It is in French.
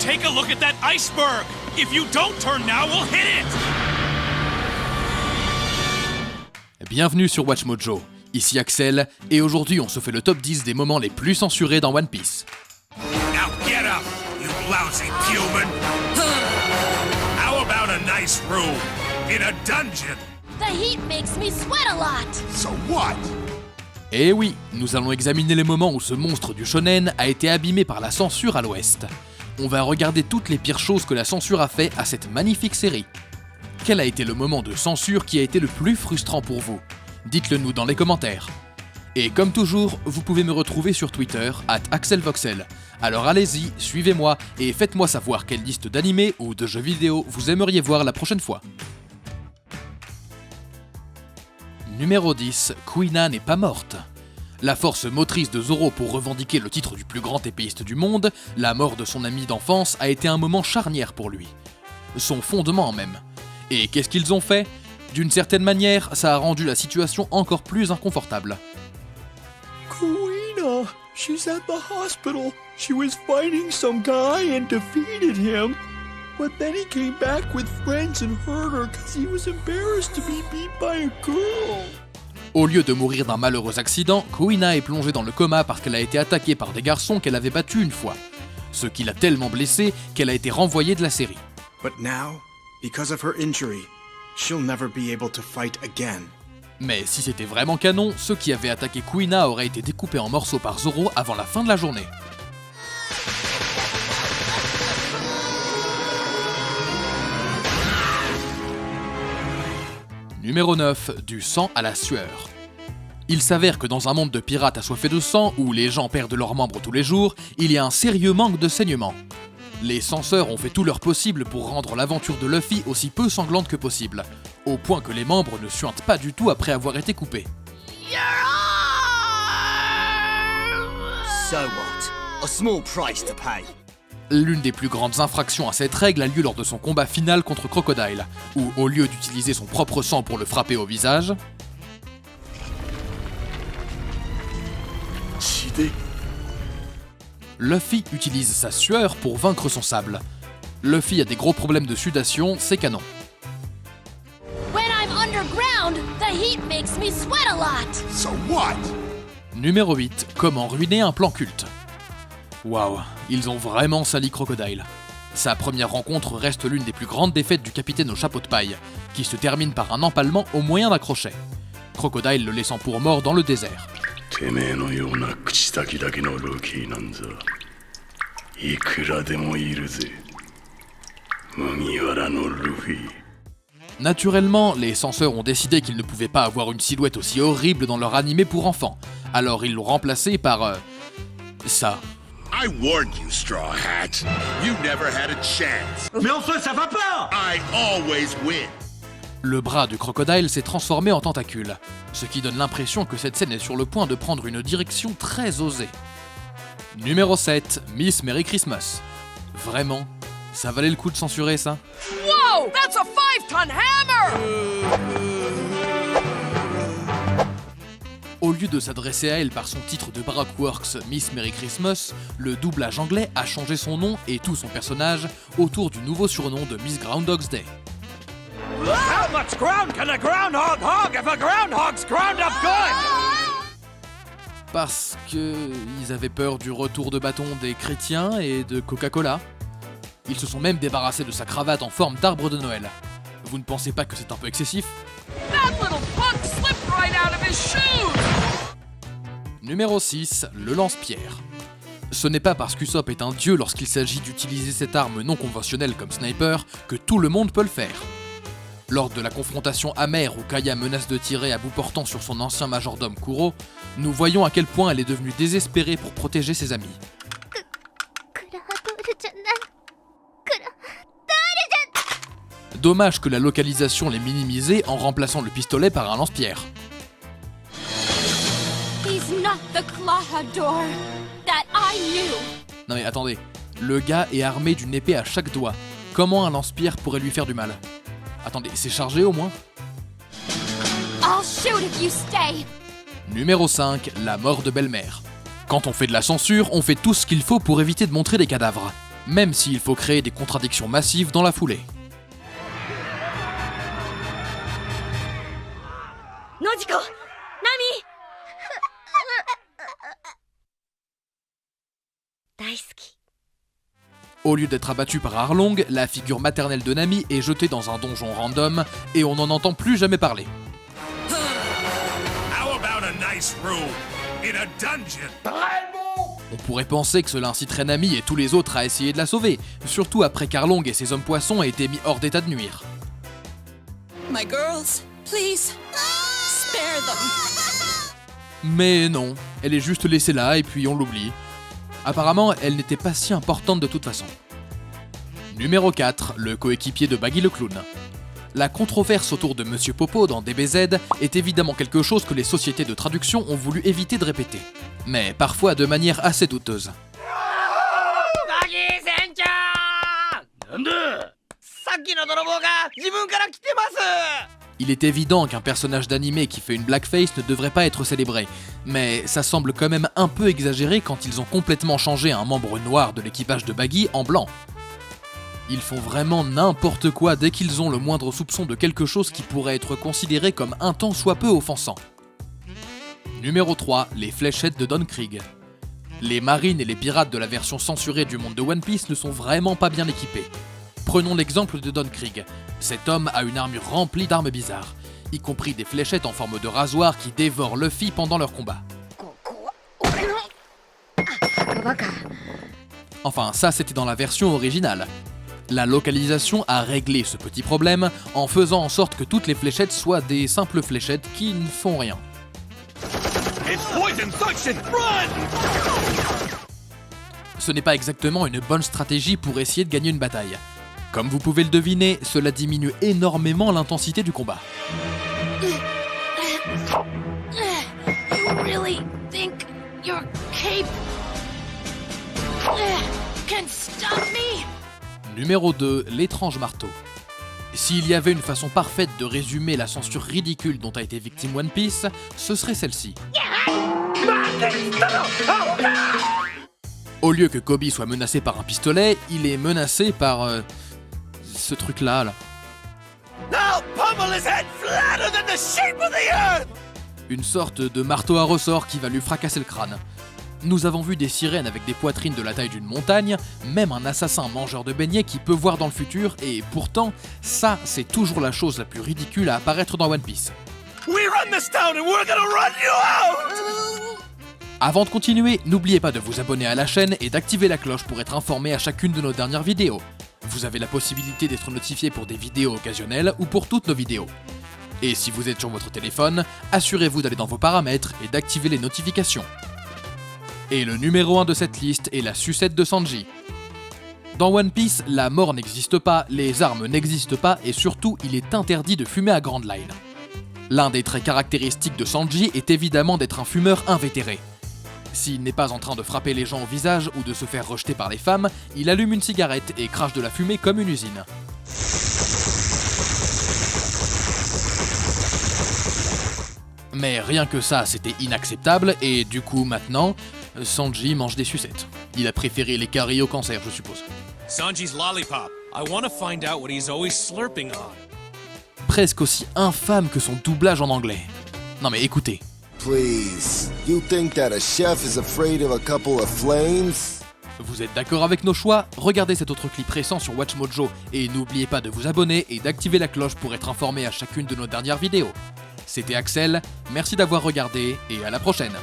take a look at that iceberg! If you don't turn now, we'll hit it! Bienvenue sur Watch Mojo, ici Axel, et aujourd'hui on se fait le top 10 des moments les plus censurés dans One Piece. Now get up, you lousy human! How about a nice room in a dungeon? The heat makes me sweat a lot! So what? Et oui, nous allons examiner les moments où ce monstre du shonen a été abîmé par la censure à l'ouest. On va regarder toutes les pires choses que la censure a fait à cette magnifique série. Quel a été le moment de censure qui a été le plus frustrant pour vous? Dites-le nous dans les commentaires. Et comme toujours, vous pouvez me retrouver sur Twitter @AxelVoxel. Alors allez-y, suivez-moi et faites-moi savoir quelle liste d'animés ou de jeux vidéo vous aimeriez voir la prochaine fois. Numéro 10, Kuina n'est pas morte. La force motrice de Zoro pour revendiquer le titre du plus grand épéiste du monde, la mort de son ami d'enfance a été un moment charnière pour lui. Son fondement même. Et qu'est-ce qu'ils ont fait? D'une certaine manière, ça a rendu la situation encore plus inconfortable. Kuina, she's at the hospital. She was fighting some guy and defeated him. But then he came back with friends and hurt her because he was embarrassed to be beat by a girl. Au lieu de mourir d'un malheureux accident, Kuina est plongée dans le coma parce qu'elle a été attaquée par des garçons qu'elle avait battus une fois. Ce qui l'a tellement blessée qu'elle a été renvoyée de la série. But now, because of her injury, she'll never be able to fight again. Mais si c'était vraiment canon, ceux qui avaient attaqué Kuina auraient été découpés en morceaux par Zoro avant la fin de la journée. Numéro 9, du sang à la sueur. Il s'avère que dans un monde de pirates assoiffés de sang, où les gens perdent leurs membres tous les jours, il y a un sérieux manque de saignement. Les censeurs ont fait tout leur possible pour rendre l'aventure de Luffy aussi peu sanglante que possible, au point que les membres ne suintent pas du tout après avoir été coupés. So what? A small price to pay. L'une des plus grandes infractions à cette règle a lieu lors de son combat final contre Crocodile, où au lieu d'utiliser son propre sang pour le frapper au visage, Luffy utilise sa sueur pour vaincre son sable. Luffy a des gros problèmes de sudation, c'est canon. When I'm underground, the heat makes me sweat a lot! So what? Numéro 8, comment ruiner un plan culte. Waouh, ils ont vraiment sali Crocodile. Sa première rencontre reste l'une des plus grandes défaites du capitaine au chapeau de paille, qui se termine par un empalement au moyen d'un crochet. Crocodile le laissant pour mort dans le désert. Naturellement, les censeurs ont décidé qu'ils ne pouvaient pas avoir une silhouette aussi horrible dans leur animé pour enfants, alors ils l'ont remplacé par ça. I warned you, Straw Hat. You never had a chance. Mais enfin, ça va pas! I always win. Le bras du crocodile s'est transformé en tentacule, ce qui donne l'impression que cette scène est sur le point de prendre une direction très osée. Numéro 7, Miss Merry Christmas. Vraiment, ça valait le coup de censurer ça? Whoa! That's a 5-ton hammer! Au lieu de s'adresser à elle par son titre de Baroque Works Miss Merry Christmas, le doublage anglais a changé son nom et tout son personnage autour du nouveau surnom de Miss Groundhog's Day. How much ground can a groundhog hog if a groundhog's ground up good? Parce que ils avaient peur du retour de bâton des chrétiens et de Coca-Cola. Ils se sont même débarrassés de sa cravate en forme d'arbre de Noël. Vous ne pensez pas que c'est un peu excessif? That little punk slipped right out of his shoes! Numéro 6, le lance-pierre. Ce n'est pas parce qu'Usopp est un dieu lorsqu'il s'agit d'utiliser cette arme non conventionnelle comme sniper que tout le monde peut le faire. Lors de la confrontation amère où Kaya menace de tirer à bout portant sur son ancien majordome Kuro, nous voyons à quel point elle est devenue désespérée pour protéger ses amis. Dommage que la localisation l'ait minimisée en remplaçant le pistolet par un lance-pierre. He's not the Clawhador that I knew. Non mais attendez, le gars est armé d'une épée à chaque doigt. Comment un lance-pierre pourrait lui faire du mal? Attendez, c'est chargé au moins? I'll shoot if you stay. Numéro 5, la mort de belle-mère. Quand on fait de la censure, on fait tout ce qu'il faut pour éviter de montrer des cadavres. même s'il faut créer des contradictions massives dans la foulée. Nojiko! Nami! 大好き Au lieu d'être abattu par Arlong, la figure maternelle de Nami est jetée dans un donjon random et on n'en entend plus jamais parler. How about a nice room in a dungeon? On pourrait penser que cela inciterait Nami et tous les autres à essayer de la sauver, surtout après qu'Arlong et ses hommes poissons aient été mis hors d'état de nuire. My girls, please, spare them. Mais non, elle est juste laissée là et puis on l'oublie. Apparemment, elle n'était pas si importante de toute façon. Numéro 4, le coéquipier de Baggy le Clown. La controverse autour de Monsieur Popo dans DBZ est évidemment quelque chose que les sociétés de traduction ont voulu éviter de répéter. Mais parfois de manière assez douteuse. Il est évident qu'un personnage d'animé qui fait une blackface ne devrait pas être célébré, mais ça semble quand même un peu exagéré quand ils ont complètement changé un membre noir de l'équipage de Baggy en blanc. Ils font vraiment n'importe quoi dès qu'ils ont le moindre soupçon de quelque chose qui pourrait être considéré comme un tant soit peu offensant. Numéro 3, les fléchettes de Don Krieg. Les marines et les pirates de la version censurée du monde de One Piece ne sont vraiment pas bien équipés. Prenons l'exemple de Don Krieg. Cet homme a une armure remplie d'armes bizarres, y compris des fléchettes en forme de rasoir qui dévorent Luffy pendant leur combat. Enfin, ça c'était dans la version originale. La localisation a réglé ce petit problème en faisant en sorte que toutes les fléchettes soient des simples fléchettes qui ne font rien. Ce n'est pas exactement une bonne stratégie pour essayer de gagner une bataille. Comme vous pouvez le deviner, cela diminue énormément l'intensité du combat. You really think your cape can stop me? Numéro 2, l'étrange marteau. S'il y avait une façon parfaite de résumer la censure ridicule dont a été victime One Piece, ce serait celle-ci. Au lieu que Koby soit menacé par un pistolet, il est menacé par... ce truc-là, là. Une sorte de marteau à ressort qui va lui fracasser le crâne. Nous avons vu des sirènes avec des poitrines de la taille d'une montagne, même un assassin mangeur de beignets qui peut voir dans le futur, et pourtant, ça, c'est toujours la chose la plus ridicule à apparaître dans One Piece. Avant de continuer, n'oubliez pas de vous abonner à la chaîne et d'activer la cloche pour être informé à chacune de nos dernières vidéos. Vous avez la possibilité d'être notifié pour des vidéos occasionnelles ou pour toutes nos vidéos. Et si vous êtes sur votre téléphone, assurez-vous d'aller dans vos paramètres et d'activer les notifications. Et le numéro 1 de cette liste est la sucette de Sanji. Dans One Piece, la mort n'existe pas, les armes n'existent pas et surtout, il est interdit de fumer à Grand Line. L'un des traits caractéristiques de Sanji est évidemment d'être un fumeur invétéré. S'il n'est pas en train de frapper les gens au visage ou de se faire rejeter par les femmes, il allume une cigarette et crache de la fumée comme une usine. Mais rien que ça, c'était inacceptable et du coup maintenant, Sanji mange des sucettes. Il a préféré les caries au cancer, je suppose. Sanji's lollipop. I want to find out what he's always slurping on. Presque aussi infâme que son doublage en anglais. Non mais écoutez. Please, you think that a chef is afraid of a couple of flames? Vous êtes d'accord avec nos choix? Regardez cet autre clip récent sur WatchMojo et n'oubliez pas de vous abonner et d'activer la cloche pour être informé à chacune de nos dernières vidéos. C'était Axel, merci d'avoir regardé et à la prochaine.